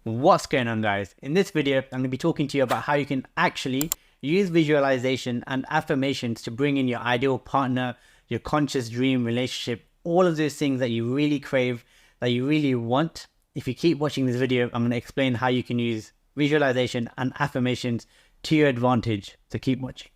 What's going on, guys? In this video, I'm going to be talking to you about how you can actually use visualization and affirmations to bring in your ideal partner, your conscious dream relationship, all of those things that you really crave, that you really want. If you keep watching this video, I'm going to explain how you can use visualization and affirmations to your advantage. So keep watching.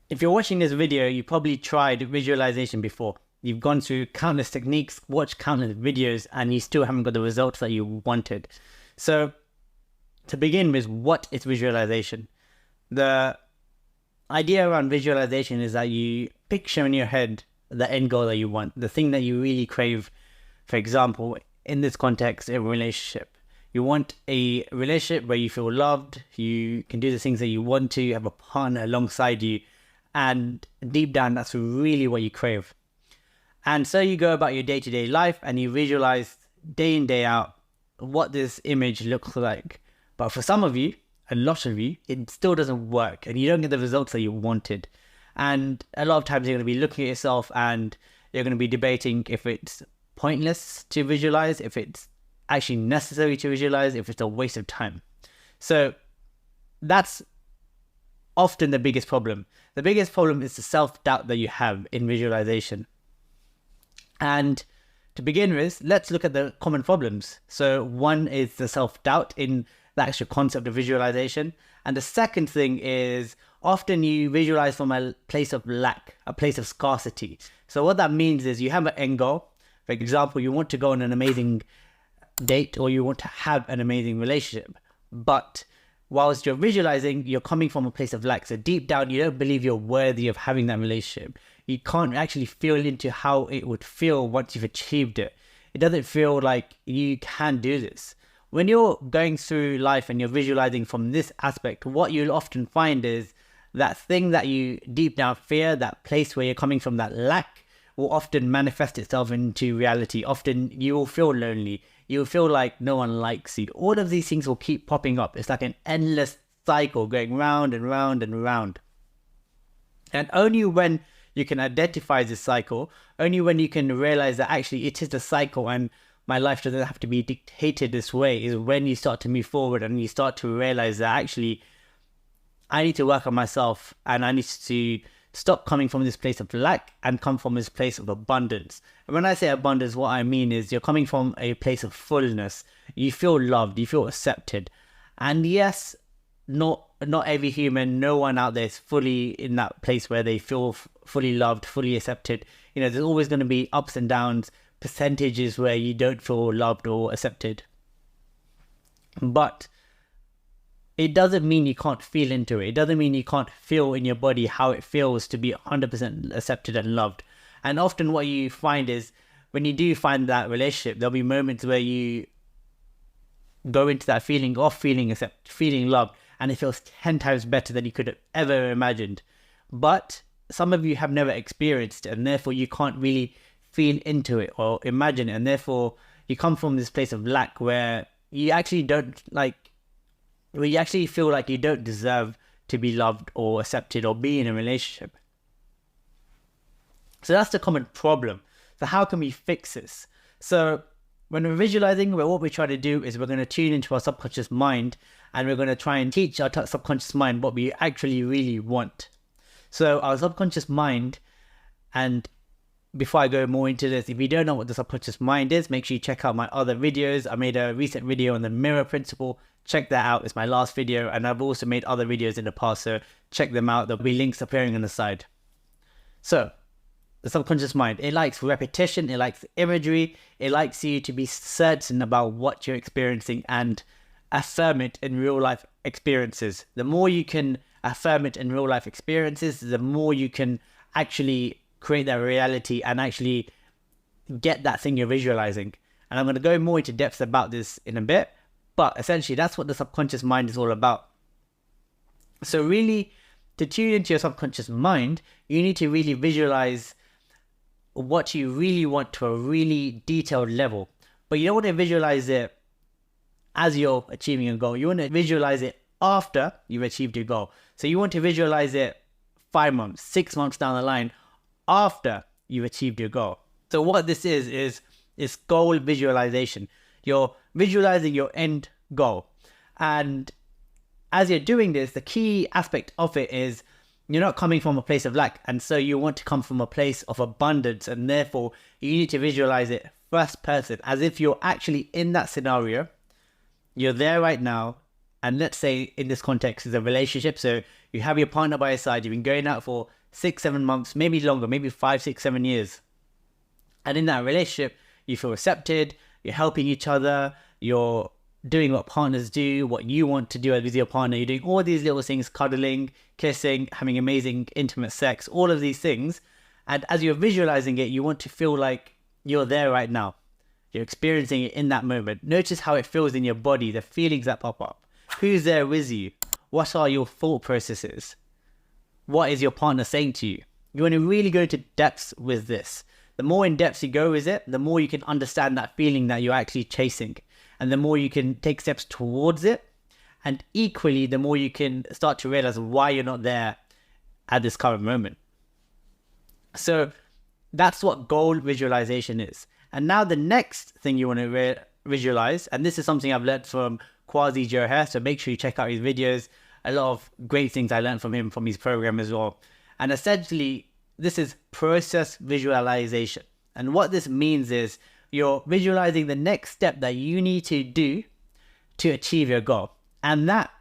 If you're watching this video, you probably tried visualization before. You've gone through countless techniques, watched countless videos, and you still haven't got the results that you wanted. So to begin with, what is visualization? The idea around visualization is that you picture in your head the end goal that you want, the thing that you really crave. For example, in this context, a relationship. You want a relationship where you feel loved, you can do the things that you want to, you have a partner alongside you, and deep down, that's really what you crave. And so you go about your day-to-day life and you visualize day in, day out what this image looks like. But for some of you, a lot of you, it still doesn't work and you don't get the results that you wanted. And a lot of times you're going to be looking at yourself and you're going to be debating if it's pointless to visualize, if it's actually necessary to visualize, if it's a waste of time. So that's often the biggest problem. The biggest problem is the self-doubt that you have in visualization. And to begin with, let's look at the common problems. So one is the self-doubt in the actual concept of visualization. And the second thing is often you visualize from a place of lack, a place of scarcity. So what that means is you have an end goal. For example, you want to go on an amazing date or you want to have an amazing relationship. But whilst you're visualizing, you're coming from a place of lack. So deep down, you don't believe you're worthy of having that relationship. You can't actually feel into how it would feel once you've achieved it. It doesn't feel like you can do this. When you're going through life and you're visualizing from this aspect, what you'll often find is that thing that you deep down fear, that place where you're coming from, that lack, will often manifest itself into reality. Often you will feel lonely. You will feel like no one likes you. All of these things will keep popping up. It's like an endless cycle going round and round and round. And only when you can identify this cycle, only when you can realize that actually it is a cycle and my life doesn't have to be dictated this way, is when you start to move forward and you start to realize that actually I need to work on myself and I need to stop coming from this place of lack and come from this place of abundance. And when I say abundance, what I mean is you're coming from a place of fullness. You feel loved, you feel accepted. And yes, not every human, no one out there is fully in that place where they feel fully loved, fully accepted. You know, there's always going to be ups and downs, percentages where you don't feel loved or accepted. But it doesn't mean you can't feel into it. It doesn't mean you can't feel in your body how it feels to be 100% accepted and loved. And often what you find is when you do find that relationship, there'll be moments where you go into that feeling of feeling loved, and it feels 10 times better than you could have ever imagined. But some of you have never experienced it, and therefore you can't really feel into it or imagine it. And therefore you come from this place of lack where you actually where you actually feel like you don't deserve to be loved or accepted or be in a relationship. So that's the common problem. So how can we fix this? So when we're visualizing, what we're trying to do is we're going to tune into our subconscious mind and we're going to try and teach our subconscious mind what we actually really want. So our subconscious mind, and before I go more into this, if you don't know what the subconscious mind is, make sure you check out my other videos. I made a recent video on the mirror principle. Check that out. It's my last video. And I've also made other videos in the past, so check them out. There'll be links appearing on the side. So the subconscious mind, it likes repetition. It likes imagery. It likes you to be certain about what you're experiencing and affirm it in real life experiences. The more you can affirm it in real life experiences, the more you can actually create that reality and actually get that thing you're visualizing. And I'm going to go more into depth about this in a bit, but essentially that's what the subconscious mind is all about. So really, to tune into your subconscious mind, you need to really visualize what you really want to a really detailed level. But you don't want to visualize it as you're achieving a goal. You want to visualize it after you've achieved your goal. So you want to visualize it 5 months, 6 months down the line after you've achieved your goal. So what this is goal visualization. You're visualizing your end goal. And as you're doing this, the key aspect of it is you're not coming from a place of lack. And so you want to come from a place of abundance. And therefore, you need to visualize it first person, as if you're actually in that scenario. You're there right now. And let's say in this context is a relationship. So you have your partner by your side. You've been going out for 6-7 months, maybe longer, maybe 5, 6, 7 years. And in that relationship, you feel accepted, you're helping each other, you're doing what partners do, what you want to do with your partner. You're doing all these little things, cuddling, kissing, having amazing intimate sex, all of these things. And as you're visualizing it, you want to feel like you're there right now. You're experiencing it in that moment. Notice how it feels in your body, the feelings that pop up. Who's there with you? What are your thought processes? What is your partner saying to you? You want to really go into depths with this. The more in depth you go with it, the more you can understand that feeling that you're actually chasing. And the more you can take steps towards it. And equally, the more you can start to realize why you're not there at this current moment. So that's what goal visualization is. And now the next thing you want to visualize, and this is something I've learned from Kwasi Joher, so make sure you check out his videos. A lot of great things I learned from him, from his program as well. And essentially, this is process visualization. And what this means is you're visualizing the next step that you need to do to achieve your goal. And that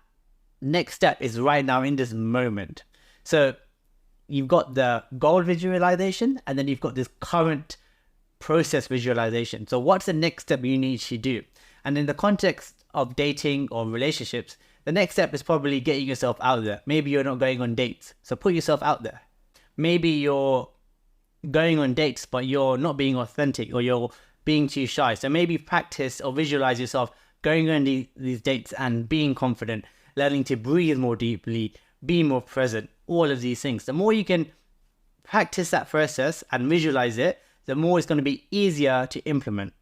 next step is right now in this moment. So you've got the goal visualization, and then you've got this current process visualization. So what's the next step you need to do? And in the context of dating or relationships, the next step is probably getting yourself out there. Maybe you're not going on dates, so put yourself out there. Maybe you're going on dates, but you're not being authentic, or you're being too shy. So maybe practice or visualize yourself going on these dates and being confident, learning to breathe more deeply, be more present, all of these things. The more you can practice that process and visualize it, the more it's going to be easier to implement.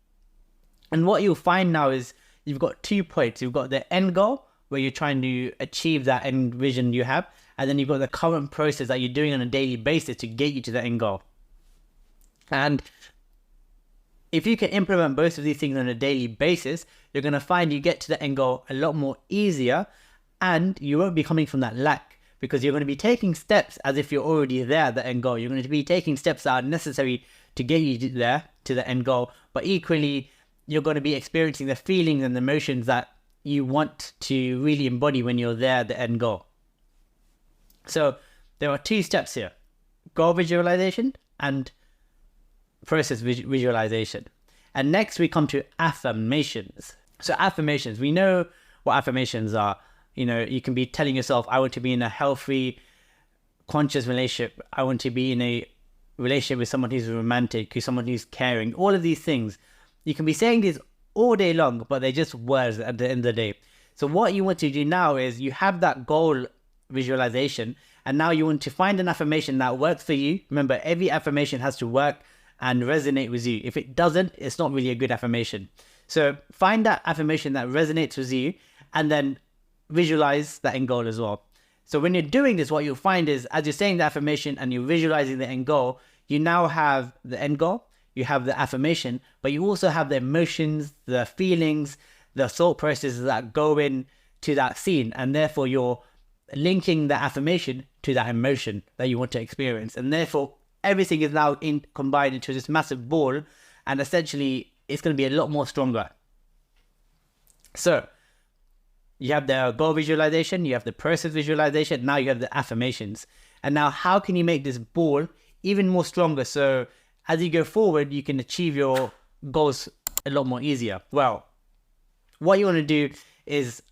And what you'll find now is you've got 2 points. You've got the end goal, where you're trying to achieve that end vision you have. And then you've got the current process that you're doing on a daily basis to get you to the end goal. And if you can implement both of these things on a daily basis, you're going to find you get to the end goal a lot more easier, and you won't be coming from that lack, because you're going to be taking steps as if you're already there at the end goal. You're going to be taking steps that are necessary to get you there to the end goal, but equally, you're going to be experiencing the feelings and the emotions that you want to really embody when you're there at the end goal. So there are 2 steps here: goal visualization and process visualization. And next we come to affirmations. So affirmations, we know what affirmations are. You know, you can be telling yourself, I want to be in a healthy, conscious relationship. I want to be in a relationship with someone who's romantic, who's someone who's caring. All of these things. You can be saying these all day long, but they're just words at the end of the day. So what you want to do now is you have that goal visualization, and now you want to find an affirmation that works for you. Remember, every affirmation has to work and resonate with you. If it doesn't, it's not really a good affirmation. So find that affirmation that resonates with you, and then visualize that end goal as well. So when you're doing this, what you'll find is, as you're saying the affirmation and you're visualizing the end goal, you now have the end goal, you have the affirmation, but you also have the emotions, the feelings, the thought processes that go in to that scene. And therefore you're linking the affirmation to that emotion that you want to experience. And therefore everything is now combined into this massive ball, and essentially it's going to be a lot more stronger. So you have the goal visualization, you have the process visualization, now you have the affirmations. And now how can you make this ball even more stronger, so as you go forward, you can achieve your goals a lot more easier? Well, what you want to do is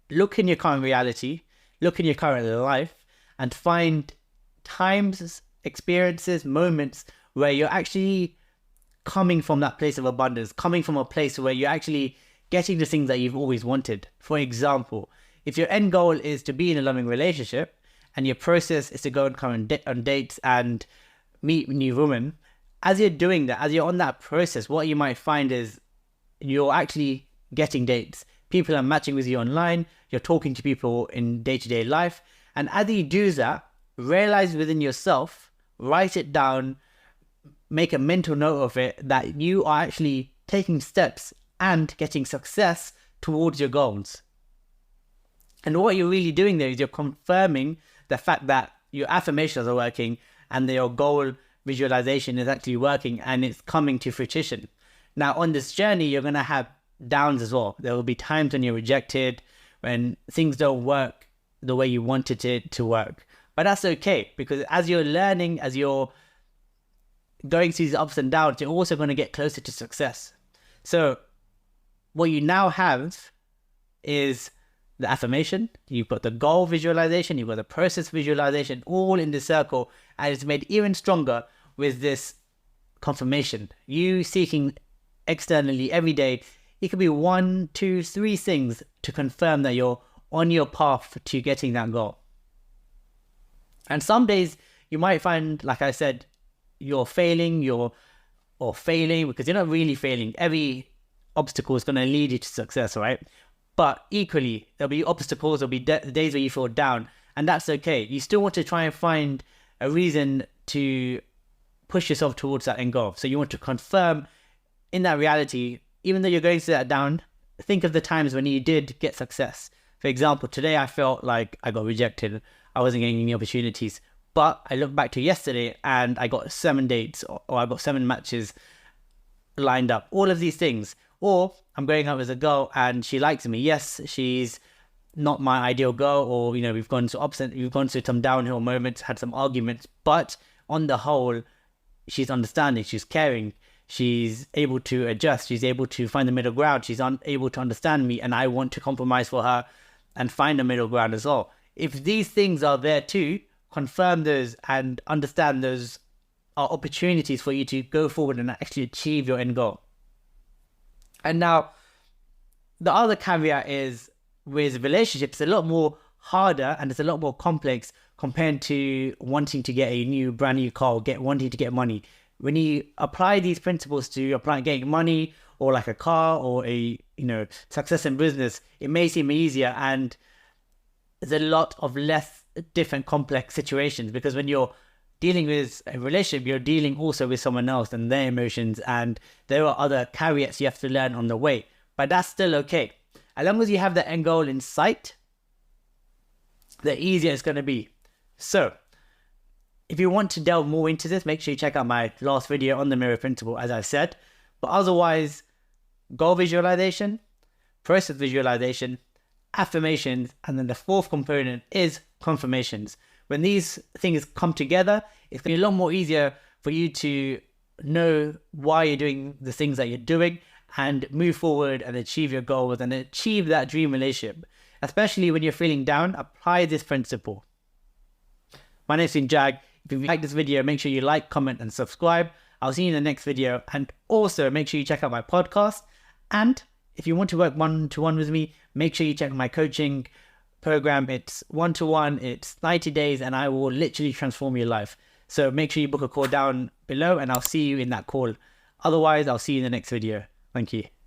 look in your current reality, look in your current life, and find times, experiences, moments where you're actually coming from that place of abundance, coming from a place where you're actually getting the things that you've always wanted. For example, if your end goal is to be in a loving relationship, and your process is to go on dates and meet new women, as you're doing that, as you're on that process, what you might find is you're actually getting dates. People are matching with you online, you're talking to people in day-to-day life, and as you do that, realize within yourself, write it down, make a mental note of it, that you are actually taking steps and getting success towards your goals. And what you're really doing there is you're confirming the fact that your affirmations are working and that your goal visualization is actually working and it's coming to fruition. Now, on this journey, you're going to have downs as well. There will be times when you're rejected, when things don't work the way you wanted it to work. But that's okay, because as you're learning, as you're going through these ups and downs, you're also going to get closer to success. So what you now have is the affirmation, you've got the goal visualization, you've got the process visualization, all in the circle, and it's made even stronger with this confirmation. You seeking externally every day, it could be 1, 2, 3 things to confirm that you're on your path to getting that goal. And some days you might find, like I said, you're failing, because you're not really failing. Every obstacle is going to lead you to success, right? But equally, there'll be obstacles, there'll be days where you feel down, and that's okay. You still want to try and find a reason to push yourself towards that end goal. So you want to confirm in that reality, even though you're going through that down, think of the times when you did get success. For example, today I felt like I got rejected. I wasn't getting any opportunities. But I look back to yesterday and I got 7 dates, or I got 7 matches lined up. All of these things. Or I'm going out with a girl and she likes me. Yes, she's not my ideal girl, or we've gone through some downhill moments, had some arguments, but on the whole, she's understanding, she's caring, she's able to adjust, she's able to find the middle ground, she's able to understand me, and I want to compromise for her and find a middle ground as well. If these things are there too, confirm those and understand those are opportunities for you to go forward and actually achieve your end goal. And now, the other caveat is with relationships, it's a lot more harder and it's a lot more complex compared to wanting to get a brand new car, wanting to get money. When you apply these principles to getting money or like a car or a success in business, it may seem easier, and there's a lot of less different complex situations, because when you're dealing with a relationship, you're dealing also with someone else and their emotions, and there are other caveats you have to learn on the way. But that's still okay. As long as you have the end goal in sight, the easier it's going to be. So, if you want to delve more into this, make sure you check out my last video on the mirror principle, as I said. But otherwise, goal visualization, process visualization, affirmations, and then the fourth component is confirmations. When these things come together, it's going to be a lot more easier for you to know why you're doing the things that you're doing and move forward and achieve your goals and achieve that dream relationship. Especially when you're feeling down, apply this principle. My name's Jag. If you like this video, make sure you like, comment, and subscribe. I'll see you in the next video. And also make sure you check out my podcast. And if you want to work one-to-one with me, make sure you check my coaching program. It's one-to-one, it's 90 days, and I will literally transform your life. So make sure you book a call down below, and I'll see you in that call. Otherwise, I'll see you in the next video. Thank you.